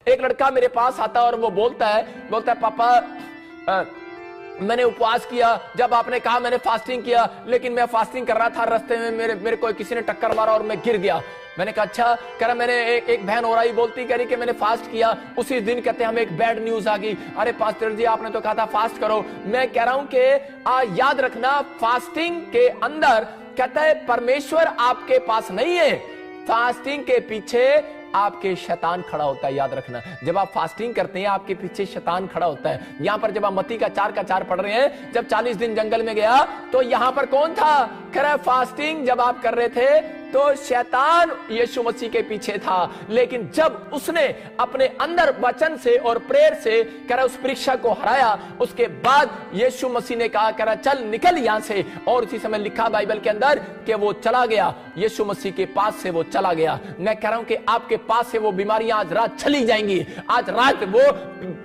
एक लड़का मेरे पास आता और वो बोलता है पापा मैंने उपवास किया, जब आपने कहा मैंने फास्टिंग किया, लेकिन मैं फास्टिंग कर रहा था, रास्ते में मेरे को किसी ने टक्कर मारा और मैं गिर गया। मैंने कहा अच्छा। कह रहा मैंने एक बहन और आई बोलती कह रही कि मैंने फास्ट किया, उसी दिन कहते हमें एक बैड न्यूज आ गई, अरे पास्टर जी आपने तो कहा था फास्ट करो। मैं कह रहा हूं कि याद रखना फास्टिंग के अंदर कहता है परमेश्वर आपके पास नहीं है, फास्टिंग के पीछे आपके शैतान खड़ा होता है। याद रखना जब आप फास्टिंग करते हैं आपके पीछे शैतान खड़ा होता है। यहां पर जब आप मत्ती का 4 पढ़ रहे हैं, जब 40 दिन जंगल में गया तो यहां पर कौन था? कह रहा है फास्टिंग जब आप कर रहे थे तो शैतान यीशु मसीह के पीछे था, लेकिन जब उसने अपने अंदर वचन से और प्रेयर से कह रहा उस परीक्षा को हराया, उसके बाद यीशु मसीह ने कहा कह रहा चल निकल यहां से, और उसी समय लिखा बाइबल के अंदर कि वो चला गया, यीशु मसीह के पास से वो चला गया। मैं कह रहा हूं कि आपके पास से वो बीमारियां आज रात चली जाएंगी, आज रात वो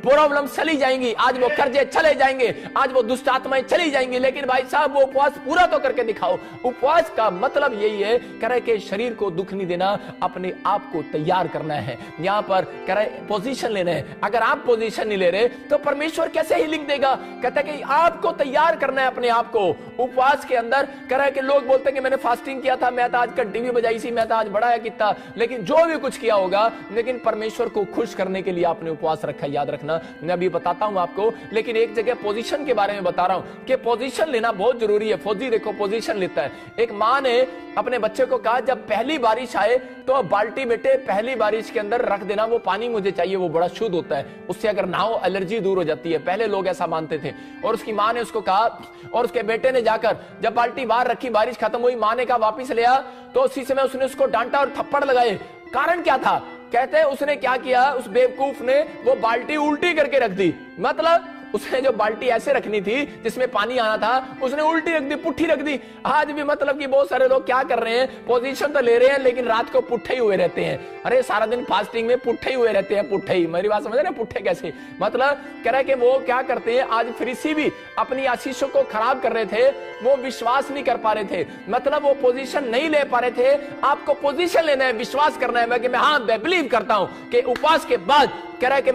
प्रॉब्लम चली जाएंगी, आज वो कर्जे चले जाएंगे, आज वो दुष्ट आत्माएं चली जाएंगी। लेकिन भाई साहब वो उपवास पूरा तो करके दिखाओ। उपवास का मतलब यही है कह रहा है कि शरीर को दुख नहीं देना, अपने आप को तैयार करना है। यहां पर कह रहा है पोजीशन लेना है। अगर आप पोजीशन नहीं ले रहे तो परमेश्वर कैसे हीलिंग देगा? कहता है कि आपको तैयार करना है अपने आप को उपवास के अंदर। कह रहा है कि लोग बोलते हैं कि मैंने फास्टिंग किया था, मैं तो आज घंटी भी बजाई सी, मैं तो आज बड़ा किया, लेकिन जो भी कुछ किया होगा, लेकिन परमेश्वर को खुश करने के लिए आपने उपवास रखा। याद रखना मैं अभी बताता हूं आपको, लेकिन एक जगह पोजीशन के बारे में बता रहा हूं कि पोजीशन लेना बहुत जरूरी है। फौजी देखो पोजीशन लेता है। एक मां ने अपने बच्चे को कहा जब पहली बारिश आए तो बाल्टी बेटे पहली बारिश के अंदर रख देना, वो पानी मुझे चाहिए, वो बड़ा शुद्ध होता है, उससे अगर नहाओ एलर्जी दूर हो जाती है। पहले लोग ऐसा मानते थे। और उसकी मां ने उसको कहा, और उसके बेटे ने जाकर जब बाल्टी बाहर रखी, बारिश खत्म हुई, मां ने कहा वापिस ले आ, तो उसी समय उसने उसको डांटा और थप्पड़ लगाए। कारण क्या था? कहते हैं उसने क्या किया, उस बेवकूफ ने वो बाल्टी उल्टी करके रख दी। मतलब उसने जो बाल्टी ऐसे रखनी थी जिसमें पानी आना था, उसने उल्टी रख दी, पुट्ठी रख दी। आज भी मतलब कि बहुत सारे लोग क्या कर रहे हैं, पोजीशन तो ले रहे हैं लेकिन रात को पुट्ठे ही हुए रहते हैं। अरे सारा दिन फास्टिंग में पुट्ठे ही हुए रहते हैं, पुट्ठे ही। मेरी बात समझ रहे हैं? पुट्ठे कैसे? मतलब कह रहा है कि वो क्या करते हैं, आज फरीसी भी अपनी आशीषों को खराब कर रहे थे, वो विश्वास नहीं कर पा रहे थे, मतलब वो पोजीशन नहीं ले पा रहे थे। आपको पोजीशन लेना है, विश्वास करना है कि मैं हाँ मैं बिलीव करता हूं कि उपवास के बाद कह रहा है कि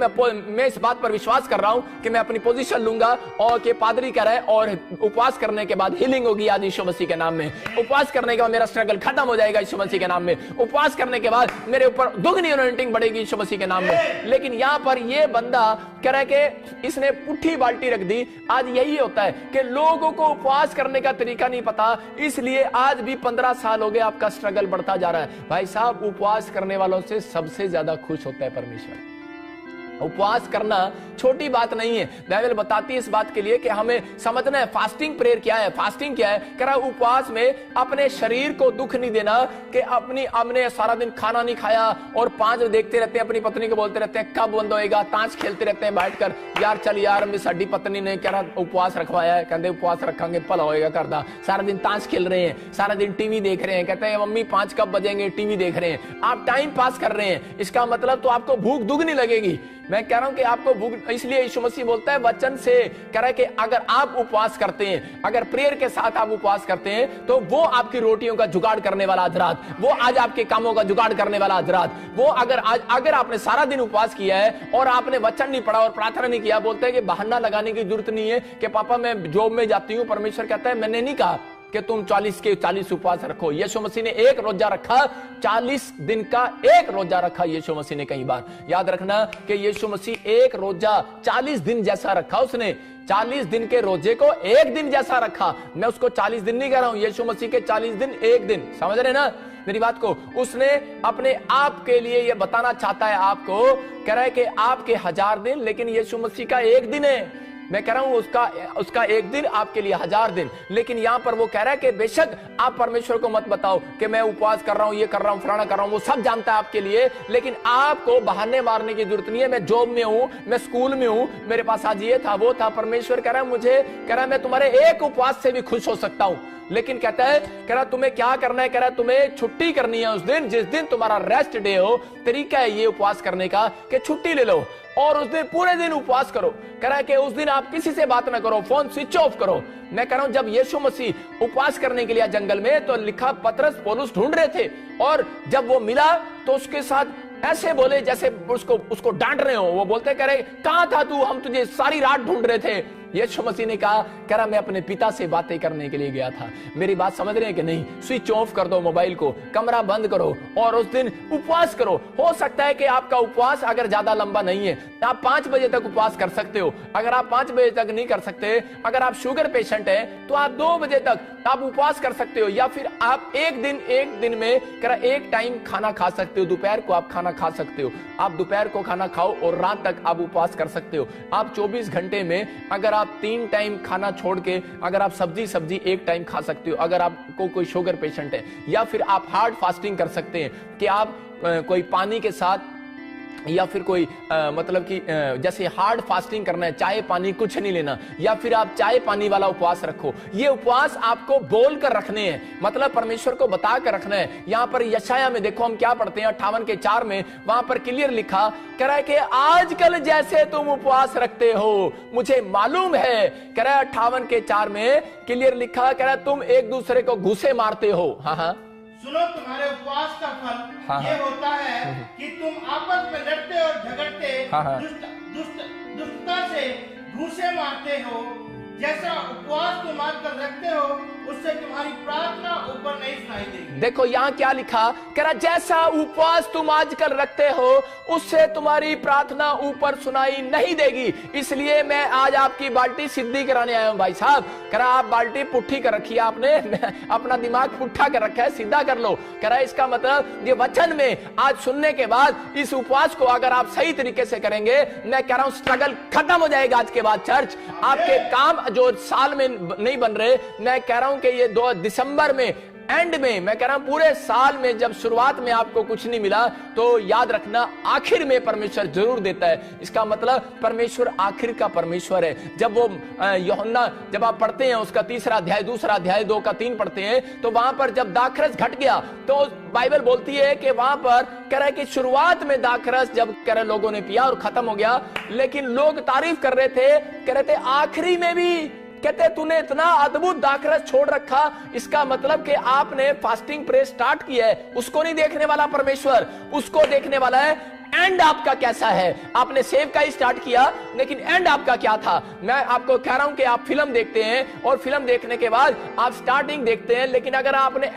मैं इस बात पर विश्वास कर रहा हूं कि मैं अपनी पोजीशन लूंगा, और कि पादरी कह रहा है और उपवास करने के बाद हीलिंग होगी आज यीशु मसीह के नाम में। उपवास करने के बाद मेरा स्ट्रगल खत्म हो जाएगा यीशु मसीह के नाम में। उपवास करने के बाद मेरे ऊपर दुगनी अनॉइंटिंग बढ़ेगी यीशु मसीह के नाम में। लेकिन यहां पर यह बंदा कह रहा है कि इसने पुट्ठी बाल्टी रख दी। आज यही होता है कि लोगों को उपवास करने का तरीका नहीं पता, इसलिए आज भी 15 साल हो गए आपका स्ट्रगल बढ़ता जा रहा है। भाई साहब उपवास करने वालों से सबसे ज्यादा खुश होता है परमेश्वर। उपवास करना छोटी बात नहीं है। बाइबल बताती है इस बात के लिए कि हमें समझना है फास्टिंग प्रेयर क्या है। फास्टिंग क्या है? कह रहा उपवास में अपने शरीर को दुख नहीं देना कि हमने सारा दिन खाना नहीं खाया और 5 देखते रहते हैं, अपनी पत्नी को बोलते रहते हैं कब बंद होएगा, ताश खेलते रहते हैं बैठकर, यार चल यार मैं साडी पत्नी ने कह रहा उपवास रखवाया है, कहते उपवास रखेंगे भला होएगा करदा। सारा दिन ताश खेल रहे हैं, सारा दिन टीवी देख रहे हैं, कहते हैं मम्मी 5 कब बजेंगे, टीवी देख रहे हैं, आप टाइम पास कर रहे हैं। इसका मतलब तो आपको भूख दुगनी लगेगी। मैं कह रहा हूं कि आपको भूख, इसलिए यीशु मसीह बोलता है वचन से, कह रहा है कि अगर आप उपवास करते हैं, अगर प्रेयर के साथ आप उपवास करते हैं, तो वो आपकी रोटियों का जुगाड़ करने वाला हजरात, वो आज आपके कामों का जुगाड़ करने वाला हजरात, वो अगर आपने सारा दिन उपवास किया है और आपने वचन नहीं पढ़ा और प्रार्थना नहीं किया, बोलते हैं कि बहाना लगाने की जरूरत नहीं है कि पापा मैं जॉब में जाती हूं। परमेश्वर कहता है मैंने नहीं कहा कि तुम 40 के 40 उपवास रखो। यीशु मसीह ने एक रोजा रखा, 40 दिन का एक रोजा रखा यीशु मसीह ने। कई बार याद रखना कि यीशु मसीह एक रोजा 40 दिन जैसा रखा, उसने 40 दिन के रोजे को एक दिन जैसा रखा। मैं उसको 40 दिन नहीं कह रहा हूं, यीशु मसीह के 40 दिन एक दिन, समझ रहे ना मेरी बात को? उसने अपने आप के लिए यह बताना चाहता है आपको, कह रहा है कि आपके 1000 दिन, लेकिन यीशु मसीह का एक दिन है। मैं कह रहा हूं उसका एक दिन आपके लिए 1000 दिन। लेकिन यहां पर वो कह रहा है कि बेशक आप परमेश्वर को मत बताओ कि मैं उपवास कर रहा हूं, ये कर रहा हूं, फलाना कर रहा हूं, वो सब जानता है आपके लिए, लेकिन आपको बहाने मारने की जरूरत नहीं है। मैं जॉब में हूं, मैं स्कूल में हूं, मेरे पास आज ये था वो था। परमेश्वर कह रहा है मुझे, कह रहा है मैं तुम्हारे एक उपवास से भी खुश हो सकता हूं। लेकिन कहता है, कह रहा तुम्हें क्या करना है, कह रहा तुम्हें छुट्टी करनी है उस दिन जिस दिन तुम्हारा रेस्ट डे हो। तरीका है ये उपवास करने का कि छुट्टी ले लो और उस दिन पूरे दिन उपवास करो। कह रहा है कि उस दिन आप किसी से बात ना करो, फोन स्विच ऑफ करो। मैं कह रहा हूं जब यीशु मसीह उपवास करने के लिए जंगल में, तो लिखा पतरस पौलुस ढूंढ रहे थे, और जब वो मिला तो उसके साथ ऐसे बोले जैसे उसको डांट रहे हो। वो बोलते कह रहे कहां था तू, हम तुझे सारी रात ढूंढ रहे थे। यीशु मसीह ने कहा कह रहा मैं अपने पिता से बातें करने के लिए गया था। मेरी बात समझ रहे हैं कि नहीं? स्विच ऑफ कर दो मोबाइल को, कमरा बंद करो और उस दिन उपवास करो। हो सकता है कि आपका उपवास अगर ज्यादा लंबा नहीं है, आप 5 बजे तक उपवास कर सकते हो। अगर आप 5 बजे तक नहीं कर सकते, अगर आप शुगर पेशेंट हैं, तो आप 2 बजे तक आप उपवास कर सकते हो। या फिर आप एक दिन में एक टाइम खाना खा सकते हो। दोपहर को आप खाना खा सकते हो, आप दोपहर को खाना खाओ और रात तक आप उपवास कर सकते हो। आप 24 घंटे में अगर आप 3 टाइम खाना छोड़ के अगर आप सब्जी 1 टाइम खा सकते हो, अगर आपको कोई शुगर पेशेंट है। या फिर आप हार्ड फास्टिंग कर सकते हैं कि आप कोई पानी के साथ या फिर कोई मतलब कि जैसे हार्ड फास्टिंग करना है, चाय पानी कुछ नहीं लेना, या फिर आप चाय पानी वाला उपवास रखो। ये उपवास आपको बोल कर रखने हैं, मतलब परमेश्वर को बता कर रखना है। यहां पर यशाया में देखो हम क्या पढ़ते हैं 58:4 में, वहां पर क्लियर लिखा कह रहा है कि आजकल जैसे तुम उपवास रखते हो मुझे मालूम है। कह रहा है 58:4 में क्लियर लिखा, कह रहा है तुम एक दूसरे को घूसे मारते हो। हाँ, सुनो तुम्हारे उपवास का फल ये होता है कि तुम आपस में लड़ते और झगड़ते दुष्टता से घूंसे मारते हो। जैसा उपवास तुम आजकल रखते हो उससे तुम्हारी प्रार्थना ऊपर नहीं सुनाई देगी। देखो यहाँ क्या लिखा, कह रहा जैसा उपवास तुम आजकल रखते हो उससे तुम्हारी प्रार्थना ऊपर सुनाई नहीं देगी। इसलिए मैं आज आपकी बाल्टी सीधी कराने आया हूं भाई साहब। कह रहा आप बाल्टी पुट्ठी कर रखी है आपने, अपना दिमाग पुट्ठा कर रखा है, सीधा कर लो। कह रहा इसका मतलब ये वचन में आज सुनने के बाद इस उपवास को अगर आप सही तरीके से करेंगे, मैं कह रहा हूं स्ट्रगल खत्म हो जाएगा आज के बाद। चर्च आपके काम जो साल में नहीं बन रहे, मैं कह रहा हूं कि ये 2 दिसंबर में एंड में, मैं कह रहा हूं पूरे साल में जब शुरुआत में आपको कुछ नहीं मिला तो याद रखना आखिर में परमेश्वर जरूर देता है। इसका मतलब परमेश्वर आखिर का परमेश्वर है। जब वो यूहन्ना जब आप पढ़ते हैं उसका 3रा अध्याय 2रा अध्याय 2 का 3 पढ़ते हैं, तो वहां पर जब दाखरस घट गया तो बाइबल बोलती है कि वहां पर कह रहा है कि शुरुआत में दाखरस जब कह रहे लोगों ने पिया और खत्म हो गया, लेकिन लोग तारीफ कर रहे थे, कह रहे थे आखिरी में भी कहते तूने इतना अद्भुत दाखरस छोड़ रखा। इसका मतलब कि आपने फास्टिंग प्रे स्टार्ट किया है, उसको नहीं देखने वाला परमेश्वर, उसको देखने वाला है एंड आपका कैसा है। आपने सेव का ही स्टार्ट किया, लेकिन एंड आपका क्या था। मैं आपको कह रहा हूं कि आप फिल्म देखते हैं और फिल्म देखने के बाद आप स्टार्टिंग देखते हैं, लेकिन अगर आपने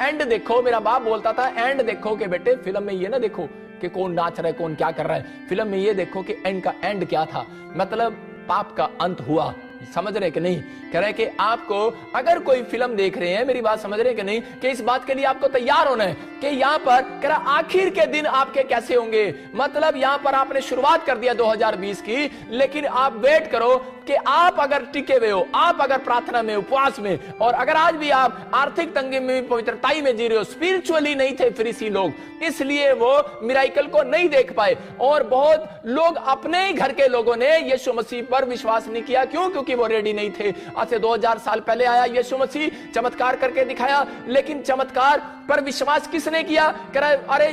एंड देखो, मेरा बाप बोलता था एंड देखो कि बेटे फिल्म में ये ना देखो कि कौन नाच रहा है कौन क्या कर रहा है, फिल्म में ये देखो कि एंड का एंड क्या था, मतलब पाप का अंत हुआ। समझ रहे कि नहीं? कह रहे कि आपको अगर कोई फिल्म देख रहे हैं, मेरी बात समझ रहे कि नहीं, कि इस बात के लिए आपको तैयार होना है कि यहाँ पर कह रहा आखिर के दिन आपके कैसे होंगे। मतलब यहाँ पर आपने शुरुआत कर दिया 2020 की, लेकिन आप वेट करो कि आप अगर टिके हुए हो, आप अगर प्रार्थना में उपवास में, और अगर आज भी आप आर्थिक तंगी में पवित्रताई में जी रहे हो, स्पिरिचुअली नहीं थे फरीसी लोग, इसलिए वो मिराइकल को नहीं देख पाए। और बहुत लोग अपने ही घर के लोगों ने यीशु मसीह पर विश्वास नहीं किया। क्यों? क्योंकि वो रेडी नहीं थे। आज से 2000 साल पहले आया यीशु मसीह, चमत्कार करके दिखाया, लेकिन चमत्कार पर विश्वास किसने किया? कह रहा है अरे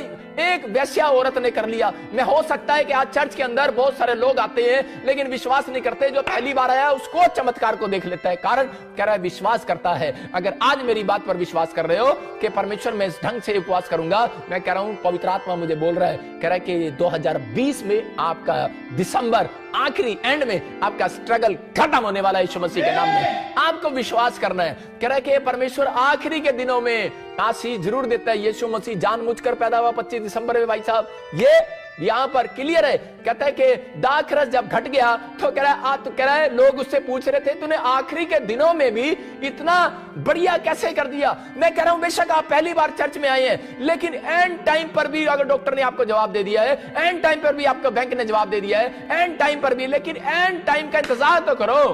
एक वैश्या औरत ने कर लिया। मैं हो सकता है कि आज चर्च के अंदर बहुत सारे लोग आते हैं लेकिन विश्वास नहीं करते। जो पहली बार आया उसको चमत्कार को देख लेता है, कारण कह रहा है विश्वास करता है। अगर आज मेरी बात पर विश्वास कर रहे हो कि परमेश्वर मैं इस ढंग से उपवास करूंगा, मैं कह रहा हूं पवित्र आत्मा मुझे बोल रहा है, कह रहा है कि 2020 में आपका दिसंबर आखिरी एंड में आपका स्ट्रगल खत्म होने वाला है यीशु मसीह के नाम में। आपको विश्वास करना है। कह रहा है कि परमेश्वर आखिरी के दिनों में आशीष जरूर देता है। यीशु मसीह जानबूझकर पैदा हुआ 25 दिसंबर में। भाई साहब ये यहां पर क्लियर है। कहता है कि दाखरस जब घट गया तो कह रहा है लोग उससे पूछ रहे थे तूने आखिरी के दिनों में भी इतना बढ़िया कैसे कर दिया। मैं कह रहा हूं बेशक आप पहली बार चर्च में आए हैं, लेकिन एंड टाइम पर भी अगर डॉक्टर ने आपको जवाब दे दिया है, एंड टाइम पर भी आपको बैंक ने जवाब दे दिया है, एंड टाइम पर भी, लेकिन एंड टाइम का इंतजार तो करो,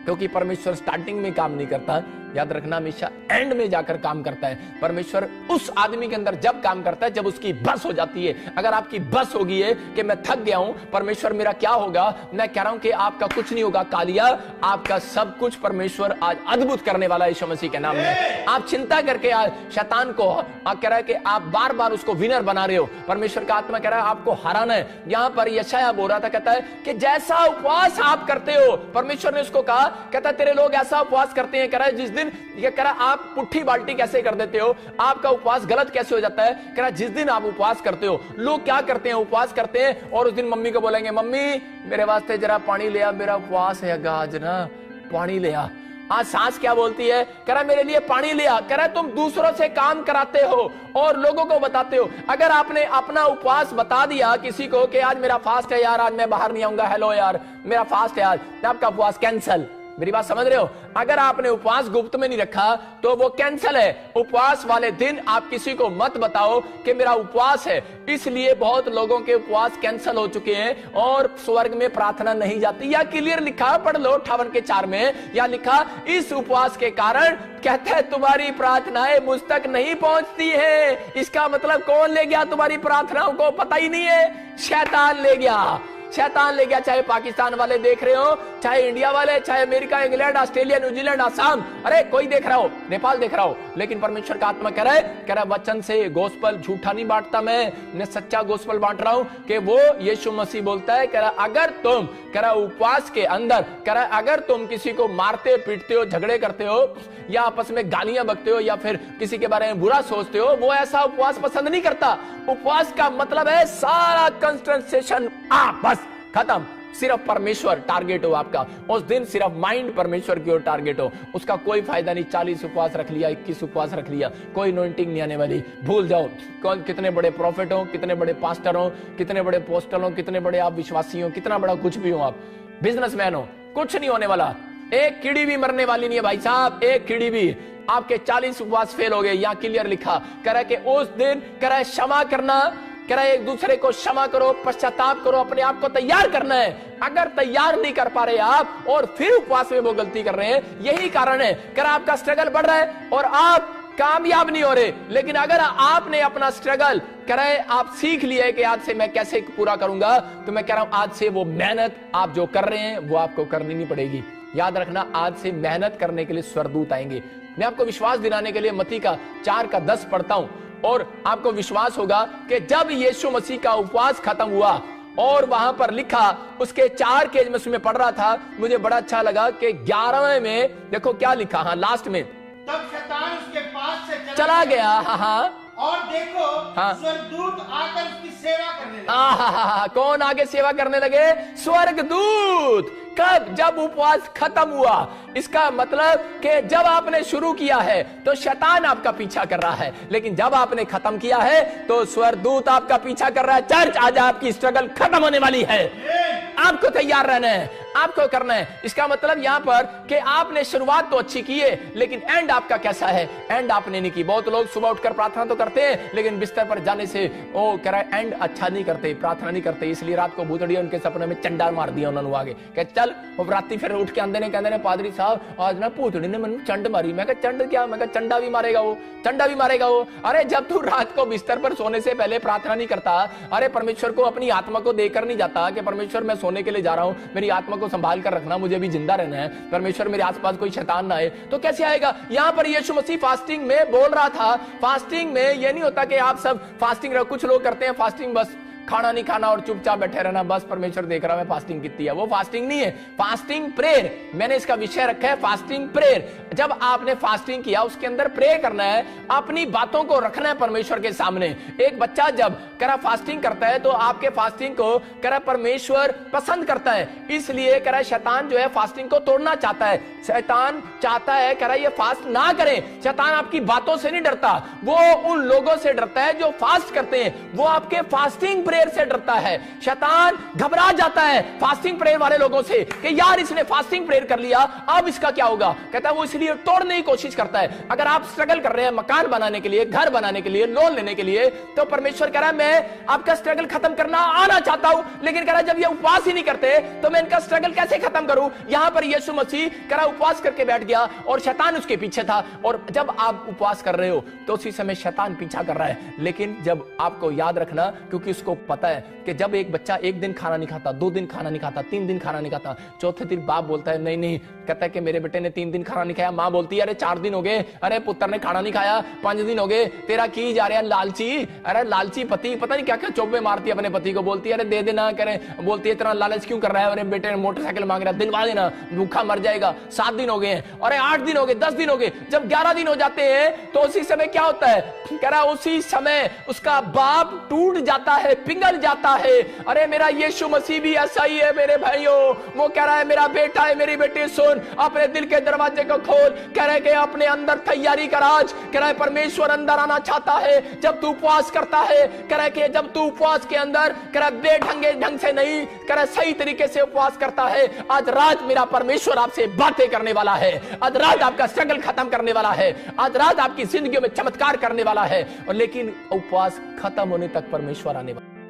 क्योंकि परमेश्वर स्टार्टिंग में काम नहीं करता, याद रखना हमेशा एंड में जाकर काम करता है। परमेश्वर उस आदमी के अंदर जब काम करता है जब उसकी बस हो जाती है। अगर आपकी बस होगी है कि मैं थक गया हूं, परमेश्वर मेरा क्या होगा, मैं कह रहा हूं कि आपका कुछ नहीं होगा कालिया, आपका सब कुछ परमेश्वर आज अद्भुत करने वाला है यीशु मसीह के नाम में। आप चिंता करके आज शैतान को कह रहा है कि आप बार बार उसको विनर बना रहे हो। परमेश्वर का आत्मा कह रहा है आपको हराना है। यहां पर यशायाह बोल रहा था, कहता है कि जैसा उपवास आप करते हो, परमेश्वर ने उसको कहा, कहता है तेरे लोग ऐसा उपवास करते हैं, कह रहा है जिस दिन दिन ये कह रहा आप पुट्ठी बाल्टी कैसे कर देते हो, आपका उपवास गलत कैसे हो जाता है। कह रहा जिस दिन आप उपवास करते हो, लोग क्या करते हैं, उपवास करते हैं और उस दिन मम्मी को बोलेंगे मम्मी मेरे वास्ते जरा पानी ले आ, मेरा उपवास है आज ना, पानी ले आ। आज सांस क्या बोलती है, कह रहा मेरे लिए पानी ले आ। कह रहा तुम दूसरों से काम कराते हो और लोगों को बताते हो। अगर आपने अपना उपवास बता दिया किसी को कि आज मेरा फास्ट है यार, आज मैं बाहर नहीं आऊंगा, हेलो यार मेरा फास्ट है आज, आपका उपवास कैंसल। मेरी बात समझ रहे हो? अगर आपने उपवास गुप्त में नहीं रखा तो वो कैंसल है। उपवास वाले दिन आप किसी को मत बताओ कि मेरा उपवास है। इसलिए बहुत लोगों के उपवास कैंसल हो चुके हैं और स्वर्ग में प्रार्थना नहीं जाती। या क्लियर लिखा, पढ़ लो 58 के 4 में, या लिखा इस उपवास के कारण कहते हैं तुम्हारी प्रार्थनाएं मुझ तक नहीं पहुंचती है। इसका मतलब कौन ले गया तुम्हारी प्रार्थनाओं को? पता ही नहीं है, शैतान ले गया। शैतान ले गया। चाहे पाकिस्तान वाले देख रहे हो, चाहे इंडिया वाले, चाहे America, England, Australia, New Zealand, Assam, अरे कोई देख रहा हो, नेपाल देख रहा हो, लेकिन परमेश्वर का आत्मा कह रहा है वचन से गोस्पल झूठा नहीं बांटता, मैं सच्चा गोस्पल बांट रहा हूं कि वो यीशु मसीह बोलता है, कह रहा अगर तुम उपवास के अंदर, कह रहा अगर तुम किसी को मारते पीटते हो, झगड़े करते हो या आपस में गालियां बकते हो या फिर किसी के बारे में बुरा सोचते हो, वो ऐसा उपवास पसंद नहीं करता। उपवास का मतलब है सारा कंसंट्रेशन बस खत्म, सिर्फ परमेश्वर टारगेट हो आपका उस दिन, सिर्फ माइंड परमेश्वर की ओर टारगेट हो। उसका कोई फायदा नहीं 40 उपवास रख लिया, 21 उपवास रख लिया, कोई नोइंटिंग नहीं आने वाली। भूल जाओ कौन कितने बड़े प्रॉफिट हो, कितने बड़े पास्टर हो, कितने बड़े पोस्टल हो, कितने बड़े आप विश्वासी हो, कितना बड़ा कुछ भी हो, आप बिजनेसमैन हो, कुछ नहीं होने वाला। एक कीड़ी भी मरने वाली नहीं है भाई साहब, एक कीड़ी भी। आपके 40 उपवास फेल हो गए, यहां क्लियर लिखा, कह रहा है कि उस दिन कह रहा है क्षमा करना, कह रहा है एक दूसरे को क्षमा करो, पश्चाताप करो, अपने आप को तैयार करना है। अगर तैयार नहीं कर पा रहे आप और फिर उपवास में वो गलती कर रहे हैं, यही कारण है। कह रहा आपका स्ट्रगल बढ़ रहा है और आप कामयाब नहीं हो रहे। लेकिन अगर आपने अपना स्ट्रगल कह रहे आप सीख लिया है कि आज से मैं कैसे पूरा करूंगा, तो मैं कह रहा हूं आज से वो मेहनत आप जो कर रहे हैं वो आपको करनी नहीं पड़ेगी। याद रखना, आज से मेहनत करने के लिए स्वर्गदूत आएंगे। मैं आपको विश्वास दिलाने के लिए मत्ती का 4:10 पढ़ता हूं और आपको विश्वास होगा कि जब यीशु मसीह का उपवास खत्म हुआ और वहां पर लिखा उसके 4 के मैं उसमें पढ़ रहा था, मुझे बड़ा अच्छा लगा कि 11वें में देखो क्या लिखा, हाँ लास्ट में, तब शैतान उसके पास से चला गया। हाँ और देखो स्वर्गदूत आकर उसकी सेवा करने लगे। कौन आगे सेवा करने लगे? स्वर्गदूत। कब? जब उपवास खत्म हुआ। इसका मतलब कि जब आपने शुरू किया है तो शैतान आपका पीछा कर रहा है, लेकिन जब आपने खत्म किया है तो स्वर्गदूत आपका पीछा कर रहा है। चर्च, आज आपकी स्ट्रगल खत्म होने वाली है, आपको तैयार रहना है, आपको करना है। इसका मतलब यहां पर कि आपने शुरुआत तो अच्छी की है, लेकिन एंड आपका कैसा है? एंड आपने नहीं की। बहुत लोग सुबह उठकर प्रार्थना तो करते हैं, लेकिन बिस्तर पर जाने से वो कह रहा है एंड अच्छा नहीं करते, प्रार्थना नहीं करते, इसलिए रात को भूतड़ी उनके सपने में चंडा मार दिया उन्होंने आगे। कह चल वो राती फिर उठ के आंदे ने कहते पादरी साहब आज ना भूतड़ी ने मैंने चंड मारी। मैं कहा चंड क्या? मैं कहा चंडा भी मारेगा वो, चंडा भी मारेगा वो। अरे जब तू रात को बिस्तर पर सोने से पहले प्रार्थना नहीं करता, अरे परमेश्वर को अपनी आत्मा को देकर नहीं जाता कि परमेश्वर मैं सोने के लिए जा रहा हूं, मेरी आत्मा को संभाल कर रखना, मुझे भी जिंदा रहना है, परमेश्वर मेरे आसपास कोई शैतान ना आए, तो कैसे आएगा? यहां पर यीशु मसीह फास्टिंग में बोल रहा था। फास्टिंग में ये नहीं होता कि आप सब फास्टिंग रहो, कुछ लोग करते हैं फास्टिंग बस खाना नहीं खाना और चुपचाप बैठे रहना, बस परमेश्वर देख रहा है फास्टिंग कितनी है। वो फास्टिंग नहीं है, फास्टिंग प्रेयर। मैंने इसका विषय रखा है फास्टिंग प्रेयर। जब आपने फास्टिंग किया उसके अंदर प्रे करना है, अपनी बातों को रखना है परमेश्वर के सामने। एक बच्चा जब करा फास्टिंग करता है तो आपके फास्टिंग को करा परमेश्वर पसंद करता है, इसलिए करा शैतान जो है फास्टिंग को तोड़ना चाहता है। शैतान चाहता है करा ये फास्ट ना करें। शैतान आपकी बातों से नहीं डरता, वो उन लोगों से डरता है जो फास्ट करते हैं, वो आपके फास्टिंग प्रेयर से डरता है। शैतान घबरा जाता है फास्टिंग प्रेयर वाले लोगों से कि यार इसने फास्टिंग प्रेयर कर लिया, अब इसका क्या होगा? कहता है वो इसलिए तोड़ने की कोशिश करता है। अगर आप स्ट्रगल कर रहे हैं मकान बनाने के लिए, घर बनाने के लिए, लोन लेने के लिए, तो परमेश्वर कह रहा है मैं आपका स्ट्रगल खत्म करना आना चाहता हूं, लेकिन कह रहा है जब ये उपवास ही नहीं करते तो मैं इनका स्ट्रगल कैसे खत्म करूं? यहां पर यीशु मसीह कह रहा उपवास करके बैठ गया और शैतान उसके पीछे था। और जब आप उपवास कर रहे हो तो उसी समय शैतान पीछा कर रहा है, लेकिन जब आपको याद रखना, क्योंकि उसको पता है कि जब एक बच्चा एक दिन खाना नहीं खाता, 2 दिन खाना नहीं खाता, 3 दिन खाना नहीं खाता, चौथे दिन बाप बोलता है नहीं नहीं, कहता है कि मेरे बेटे ने 3 दिन खाना नहीं खाया। माँ बोलती है अरे 4 दिन हो गए, अरे पुत्र ने खाना नहीं खाया, 5 दिन हो गए, तेरा की जा रहा है लालची। अरे लालची पति पता नहीं क्या क्या चौबे मारती है अपने पति को, बोलती है अरे दे देना, करे बोलती है इतना लालच क्यों कर रहा है, अरे बेटे ने मोटरसाइकिल मांग रहा है, दिलवा देना, भूखा मर जाएगा। 7 दिन हो गए हैं, अरे 8 दिन हो गए, 10 दिन हो गए, जब 11 दिन हो जाते हैं तो उसी समय क्या होता है, कह रहा उसी समय उसका बाप टूट जाता है, पिघल जाता है। अरे मेरा यीशु मसीह भी ऐसा ही है मेरे भाइयों, वो कह रहा है मेरा बेटा है, मेरी बेटी सुन, अपने दिल के दरवाजे को खोल, कह रहे कि अपने अंदर तैयारी कर आज, कह रहा है परमेश्वर अंदर आना चाहता है जब तू उपवास करता है, कह रहा है कि जब तू उपवास के अंदर कह रहा बेढंगे ढंग से नहीं, कह रहा सही तरीके से उपवास करता है, आज रात मेरा परमेश्वर आपसे बातें करने वाला है, आज रात आपका स्ट्रगल खत्म करने वाला है, आज रात आपकी जिंदगी में चमत्कार करने वाला है। और लेकिन उपवास खत्म होने तक परमेश्वर आने वाला।